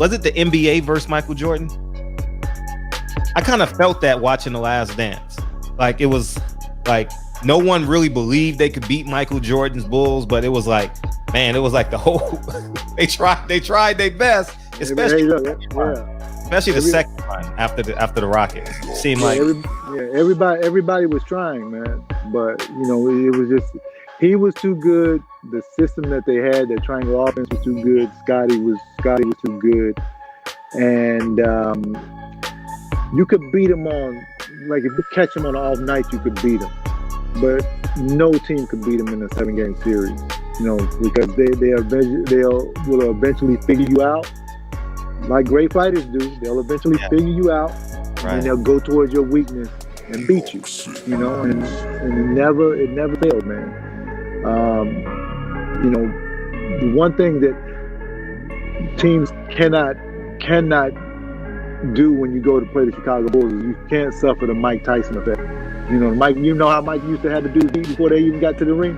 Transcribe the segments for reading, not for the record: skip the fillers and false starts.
was it the NBA versus Michael Jordan? I kind of felt that watching The Last Dance. Like it was like no one really believed they could beat Michael Jordan's Bulls, but it was like, man, it was like the whole they tried their best, especially the second one after the Rockets. It seemed like everybody was trying, man. But it was just he was too good. The system that they had, that triangle offense was too good. Scotty was too good, and you could beat him on, like if you catch him on an off night, you could beat him. But no team could beat him in a 7-game series, because they will eventually figure you out, like great fighters do. They'll eventually figure you out, and they'll go towards your weakness and beat you. And it never failed, man. The one thing that teams cannot do when you go to play the Chicago Bulls is you can't suffer the Mike Tyson effect. Mike. You know how Mike used to have to do before they even got to the ring.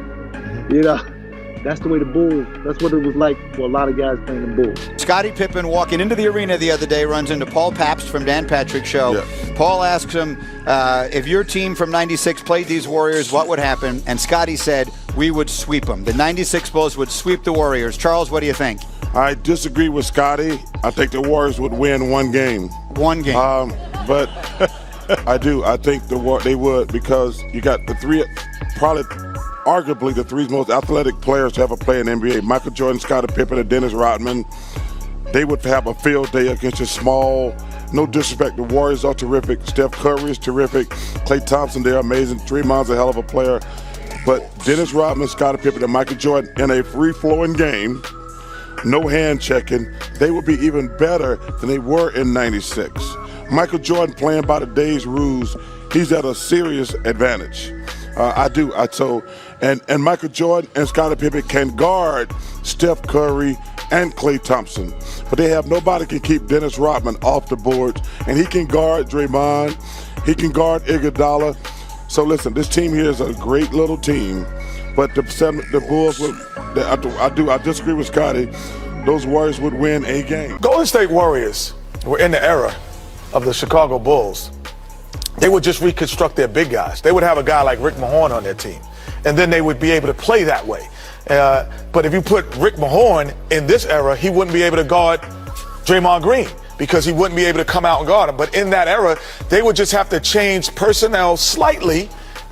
That's the way the Bulls. That's what it was like for a lot of guys playing the Bulls. Scottie Pippen walking into the arena the other day runs into Paul Pabst from Dan Patrick's show. Yeah. Paul asks him, if your team from '96 played these Warriors, what would happen? And Scottie said, we would sweep them. The '96 Bulls would sweep the Warriors. Charles, what do you think? I disagree with Scottie. I think the Warriors would win one game. One game. But I do. I think they would, because you got the three, probably arguably the three most athletic players to ever play in the NBA. Michael Jordan, Scottie Pippen, and Dennis Rodman. They would have a field day against a small, no disrespect, the Warriors are terrific. Steph Curry is terrific. Klay Thompson, they're amazing. Draymond's a hell of a player. But Dennis Rodman, Scottie Pippen, and Michael Jordan in a free-flowing game, no hand checking, they would be even better than they were in '96. Michael Jordan playing by the day's rules, he's at a serious advantage. And Michael Jordan and Scottie Pippen can guard Steph Curry and Klay Thompson, but they have nobody can keep Dennis Rodman off the board, and he can guard Draymond, he can guard Iguodala. So listen, this team here is a great little team, but the Bulls would. I disagree with Scottie. Those Warriors would win a game. Golden State Warriors were in the era of the Chicago Bulls. They would just reconstruct their big guys. They would have a guy like Rick Mahorn on their team, and then they would be able to play that way. But if you put Rick Mahorn in this era, he wouldn't be able to guard Draymond Green, because he wouldn't be able to come out and guard him. But in that era, they would just have to change personnel slightly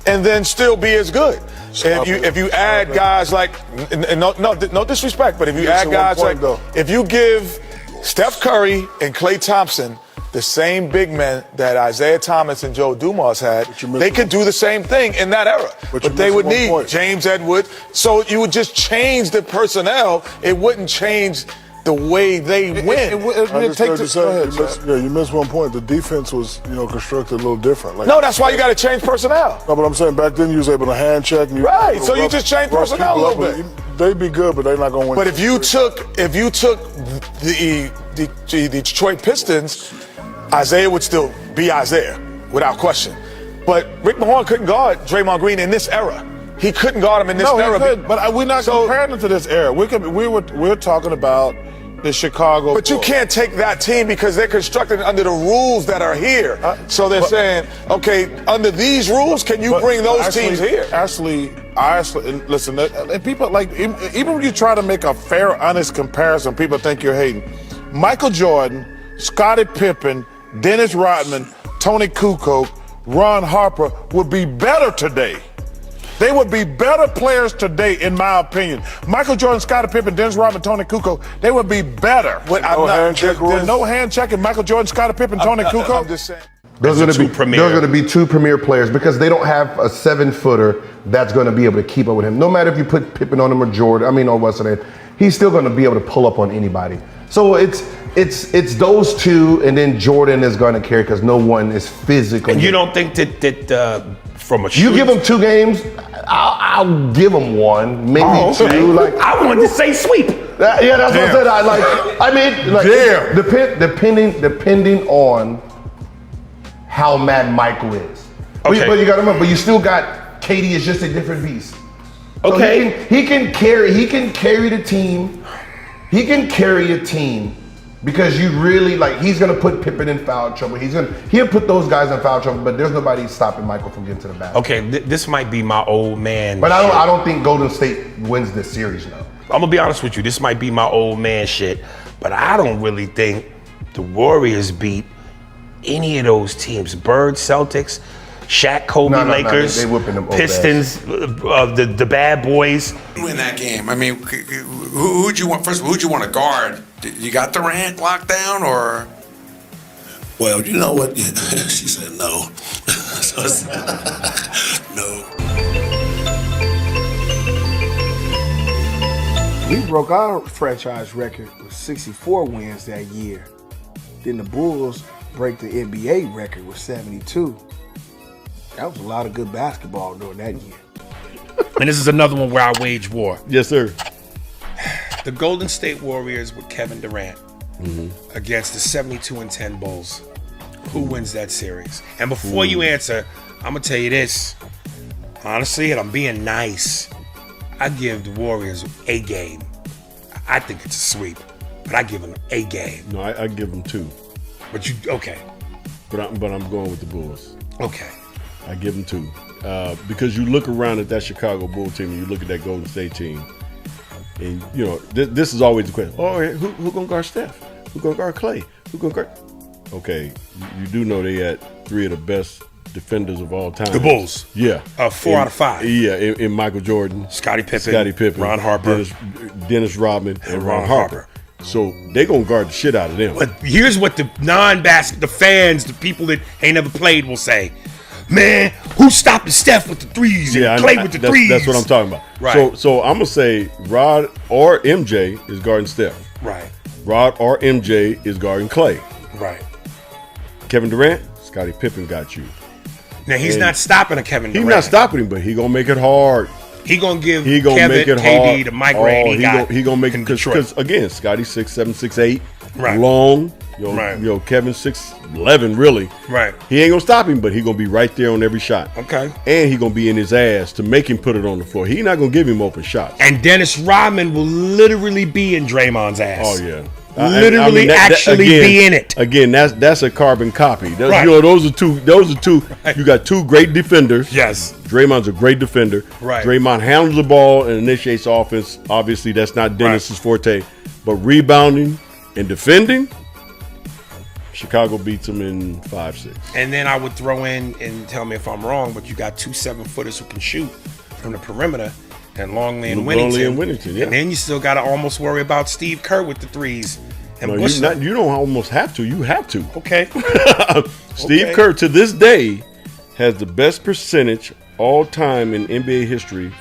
and then still be as good. If you add guys like, no disrespect, but if you add guys like, if you give Steph Curry and Klay Thompson the same big men that Isaiah Thomas and Joe Dumars had, they could do the same thing in that era. But they would need James Edwards. So you would just change the personnel. It wouldn't change the way they win. You missed one point. The defense was, constructed a little different. No, that's why you got to change personnel. No, but I'm saying back then you was able to hand check. And right. So you just change personnel a little bit. They'd be good, but they're not going to win. But if you took the Detroit Pistons, Isaiah would still be Isaiah without question. But Rick Mahorn couldn't guard Draymond Green in this era. He couldn't guard him in this era. He could, but we're not comparing him to this era. We're talking about the Chicago But Bulls. You can't take that team because they're constructed under the rules that are here. So they're saying, okay, under these rules, can you bring those teams here? Listen, and people even when you try to make a fair, honest comparison, people think you're hating. Michael Jordan, Scottie Pippen, Dennis Rodman, Tony Kukoc, Ron Harper would be better today. They would be better players today, in my opinion. Michael Jordan, Scottie Pippen, Dennis Rodman, Tony Kukoc, they would be better. There's no hand checking Michael Jordan, Scottie Pippen, Tony Kukoc. I'm just saying. There's going to be two premier players because they don't have a 7-footer that's going to be able to keep up with him. No matter if you put Pippen on him or Jordan, or what's the name, he's still going to be able to pull up on anybody. So it's those two, and then Jordan is going to carry because no one is physically. And you don't think that from a you give them 2 games, I'll give them 1, maybe 2. I wanted to say sweep. Yeah, that's what I said. Depending on how mad Michael is. Okay. But you got to remember, but you still got KD is just a different beast. So okay. He can carry the team. He can carry a team Because you really he's gonna put Pippen in foul trouble. He'll put those guys in foul trouble, but there's nobody stopping Michael from getting to the basket. Okay, this might be my old man. But I don't think Golden State wins this series now. I'm gonna be honest with you. This might be my old man shit, but I don't really think the Warriors beat any of those teams. Bird, Celtics, Shaq, Kobe, Lakers, they whooping them old Pistons, the bad boys. Win that game. I mean, who'd you want? First of all, who'd you want to guard? You got Durant locked down, or? Well, you know what? She said no. No. We broke our franchise record with 64 wins that year. Then the Bulls break the NBA record with 72. That was a lot of good basketball during that year. And this is another one where I wage war. Yes, sir. The Golden State Warriors with Kevin Durant against the 72-10 Bulls. Who wins that series? And before you answer, I'm gonna tell you this. Honestly, and I'm being nice, I give the Warriors a game. I think it's a sweep, but I give them a game. No, I give them 2. But you okay? But I'm going with the Bulls. Okay. I give them 2 because you look around at that Chicago Bull team and you look at that Golden State team, and you know this is always the question. Oh, who gonna guard Steph? Who gonna guard Clay? Who gonna guard? Okay, you do know they had 3 of the best defenders of all time. The Bulls. Yeah. 4 out of 5. Yeah, in Michael Jordan, Scottie Pippen, Ron Harper, Dennis Rodman, and Ron Harper. So they gonna guard the shit out of them. But here's what the the fans, the people that ain't never played will say. Man, who's stopping Steph with the threes and Clay with the threes? That's what I'm talking about. Right. So I'm gonna say Rod or MJ is guarding Steph. Right. Rod or MJ is guarding Clay. Right. Kevin Durant, Scottie Pippen got you. Now he's not stopping a Kevin Durant. He's not stopping him, but he gonna make it hard. He gonna give Kevin, make it KD hard. The migraine he gonna make it because again, Scotty 6'7", 6'8", right. long. Kevin 6'11", really. Right. He ain't gonna stop him, but he gonna be right there on every shot. Okay. And he gonna be in his ass to make him put it on the floor. He not gonna give him open shots. And Dennis Rodman will literally be in Draymond's ass. Oh yeah. Literally, be in it. Again, that's a carbon copy. Right. You know, those are two. Right. You got 2 great defenders. Yes. Draymond's a great defender. Right. Draymond handles the ball and initiates offense. Obviously, that's not Dennis's forte. But rebounding and defending, Chicago beats them in 5-6. And then I would throw in, and tell me if I'm wrong, but you got 2 7-footers who can shoot from the perimeter. And Longley and Whittington. Yeah. And then you still got to almost worry about Steve Kerr with the threes. And you don't almost have to. You have to. Okay. Steve Kerr, to this day, has the best percentage all time in NBA history